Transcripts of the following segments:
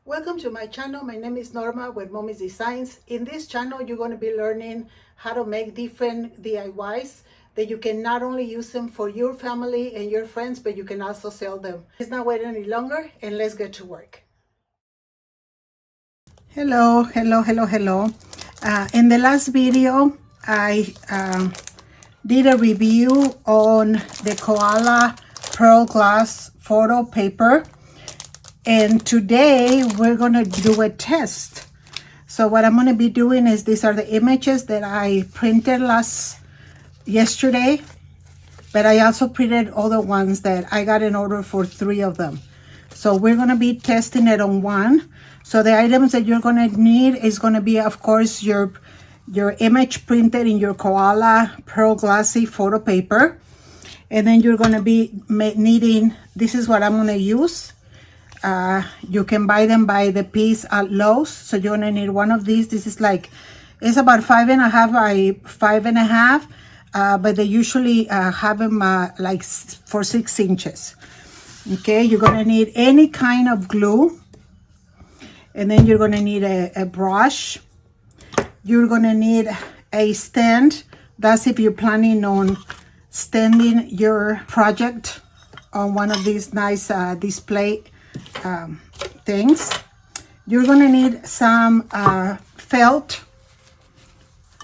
Welcome to my channel. My name is Norma with momisdesigns. In this channel, you're going to be learning how to make different DIYs that you can not only use them for your family and your friends, but you can also sell them. Let's not wait any longer and let's get to work. Hello. In the last video, I did a review on the Koala Pearl Glass photo paper. And today we're going to do a test. So what I'm going to be doing is, these are the images that I printed yesterday, but I also printed other ones that I got an order for 3 of them. So we're going to be testing it on one. So the items that you're going to need is going to be, of course, your image printed in your Koala Pearl Glassy photo paper. And then you're going to be needing, this is what I'm going to use. You can buy them by the piece at Lowe's. So you're gonna need one of these. This is like, it's about 5.5 by 5.5, but they usually have them like for 6 inches. Okay, you're gonna need any kind of glue, and then you're gonna need a brush. You're gonna need a stand. That's if you're planning on standing your project on one of these nice display things. You're going to need some felt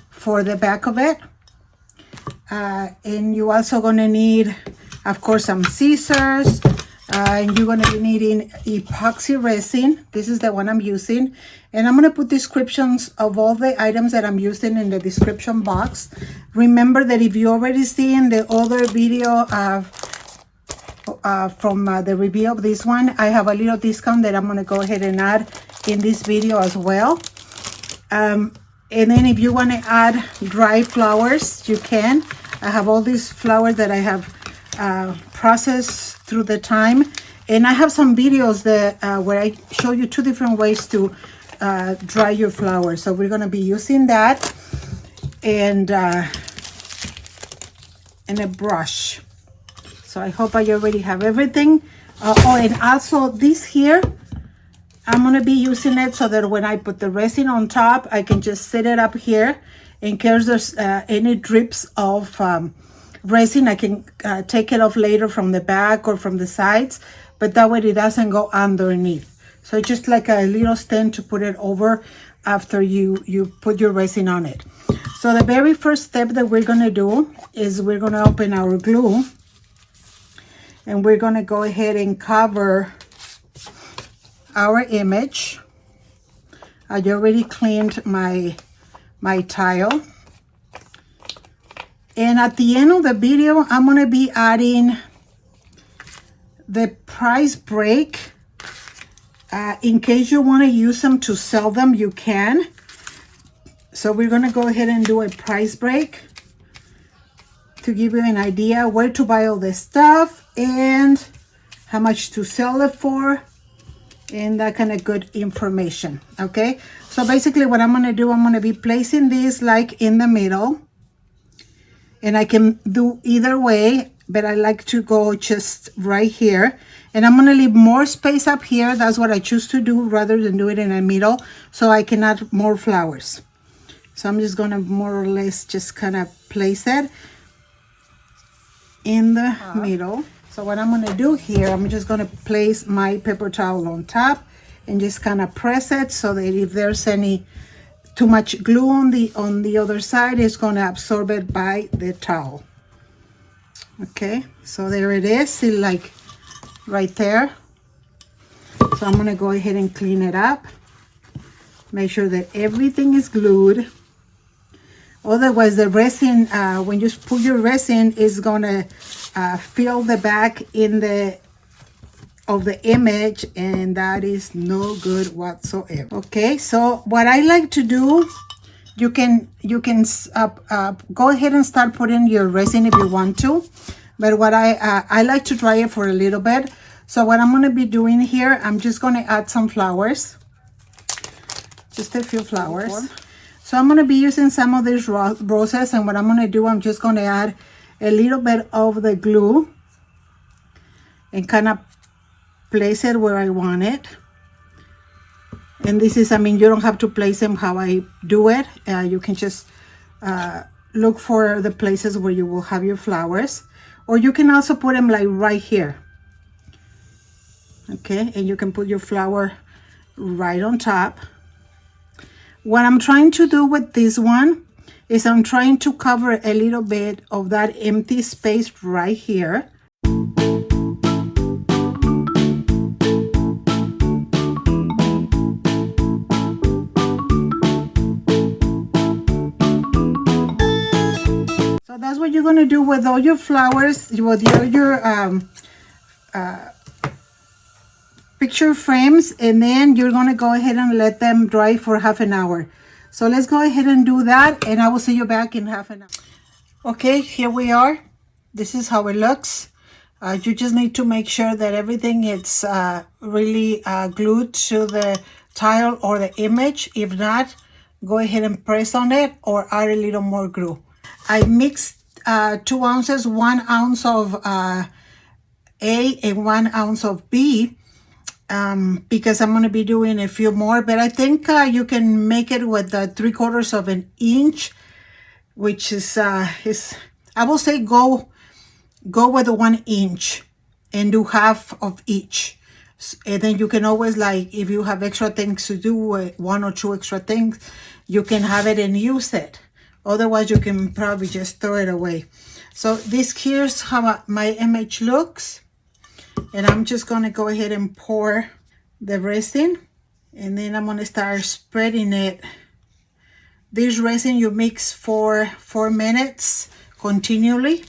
for the back of it, and you're also going to need, of course, some scissors, and you're going to be needing epoxy resin. This is the one I'm using, and I'm going to put descriptions of all the items that I'm using in the description box. Remember that if you already seen the other video from the review of this one, I have a little discount that I'm going to go ahead and add in this video as well. And then if you want to add dry flowers, you can. I have all these flowers that I have processed through the time, and I have some videos that where I show you 2 different ways to dry your flowers. So we're going to be using that, and a brush. So I hope I already have everything. Oh, and also this here, I'm going to be using it so that when I put the resin on top, I can just set it up here. In case there's any drips of resin, I can take it off later from the back or from the sides, but that way it doesn't go underneath. So just like a little stand to put it over after you put your resin on it. So the very first step that we're going to do is we're going to open our glue. And we're going to go ahead and cover our image. I already cleaned my tile. And at the end of the video, I'm going to be adding the price break. In case you want to use them to sell them, you can. So we're going to go ahead and do a price break to give you an idea where to buy all this stuff and how much to sell it for, and that kind of good information. Okay, so basically what I'm going to do, I'm going to be placing these like in the middle, and I can do either way, but I like to go just right here, and I'm going to leave more space up here. That's what I choose to do rather than do it in the middle, so I can add more flowers. So I'm just going to more or less just kind of place it in the middle. So what I'm going to do here, I'm just going to place my paper towel on top and just kind of press it so that if there's any too much glue on the other side, it's going to absorb it by the towel. Okay, so there it is. See, like right there. So I'm going to go ahead and clean it up. Make sure that everything is glued. Otherwise, the resin, when you put your resin, is going to fill the back of the image, and that is no good whatsoever. Okay, so what I like to do, you can go ahead and start putting your resin if you want to, but what I like to dry it for a little bit. So what I'm going to be doing here, I'm just going to add some flowers, just a few flowers. So I'm going to be using some of these roses, and what I'm going to do, I'm just going to add a little bit of the glue and kind of place it where I want it. And this is, I mean, you don't have to place them how I do it. You can just look for the places where you will have your flowers, or you can also put them like right here. Okay, and you can put your flower right on top. What I'm trying to do with this one is I'm trying to cover a little bit of that empty space right here. So that's what you're going to do with all your flowers, with your picture frames, and then you're going to go ahead and let them dry for half an hour. So let's go ahead and do that, and I will see you back in half an hour. Okay, here we are. This is how it looks. You just need to make sure that everything is really glued to the tile or the image. If not, go ahead and press on it or add a little more glue. I mixed 2 ounces, 1 ounce of A and 1 ounce of B, because I'm going to be doing a few more, but I think you can make it with 3/4 of an inch, which is I will say go with the 1 inch and do half of each. And then you can always, like, if you have extra things to do, 1 or 2 extra things, you can have it and use it. Otherwise, you can probably just throw it away. So here's how my image looks. And I'm just going to go ahead and pour the resin. And then I'm going to start spreading it. This resin you mix for 4 minutes continually.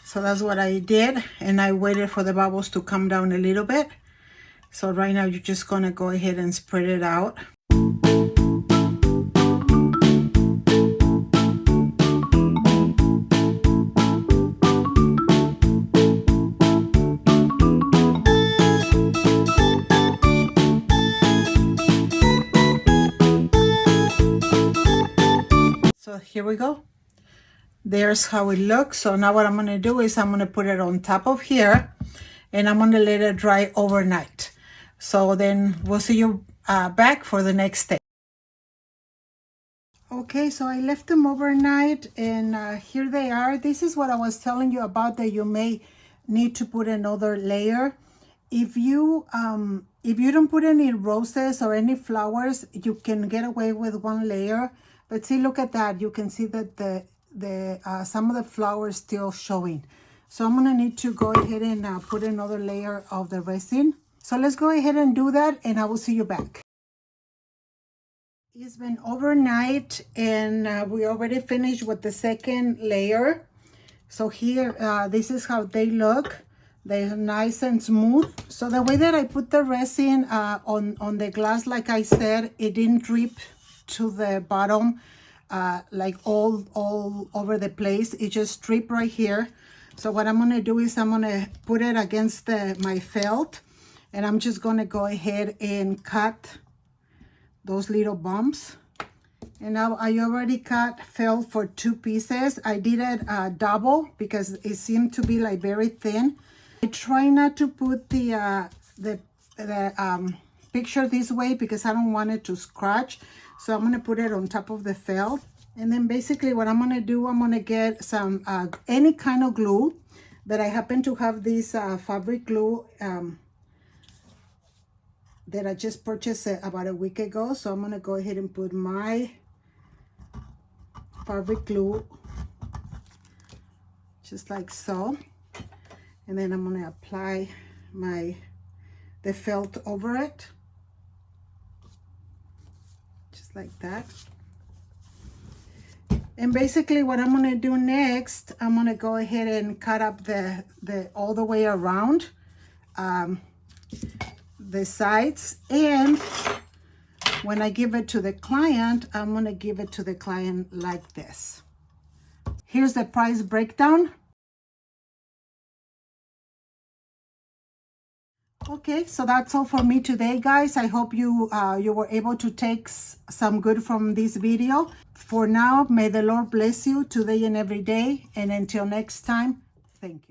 So that's what I did. And I waited for the bubbles to come down a little bit. So right now you're just going to go ahead and spread it out. So here we go. There's how it looks. So now what I'm going to do is I'm going to put it on top of here, and I'm going to let it dry overnight. So then we'll see you back for the next step. Okay, so I left them overnight, and here they are. This is what I was telling you about, that you may need to put another layer. If you don't put any roses or any flowers, you can get away with 1 layer. But see, look at that. You can see that some of the flowers still showing. So I'm gonna need to go ahead and put another layer of the resin. So let's go ahead and do that, and I will see you back. It's been overnight, and we already finished with the second layer. So here, this is how they look. They're nice and smooth. So the way that I put the resin on the glass, like I said, it didn't drip to the bottom like all over the place. It just dripped right here. So what I'm going to do is I'm going to put it against my felt, and I'm just going to go ahead and cut those little bumps. And now I already cut felt for 2 pieces. I did it double because it seemed to be like very thin. I try not to put the picture this way because I don't want it to scratch. So I'm going to put it on top of the felt. And then basically what I'm going to do, I'm going to get some any kind of glue. But I happen to have this fabric glue that I just purchased about a week ago. So I'm going to go ahead and put my fabric glue just like so. And then I'm going to apply the felt over it. Just like that. And basically what I'm going to do next, I'm going to go ahead and cut up the all the way around the sides. And when I give it to the client, I'm going to give it to the client like this. Here's the price breakdown. Okay, so that's all for me today, guys. I hope you were able to take some good from this video. For now, may the Lord bless you today and every day. And until next time, thank you.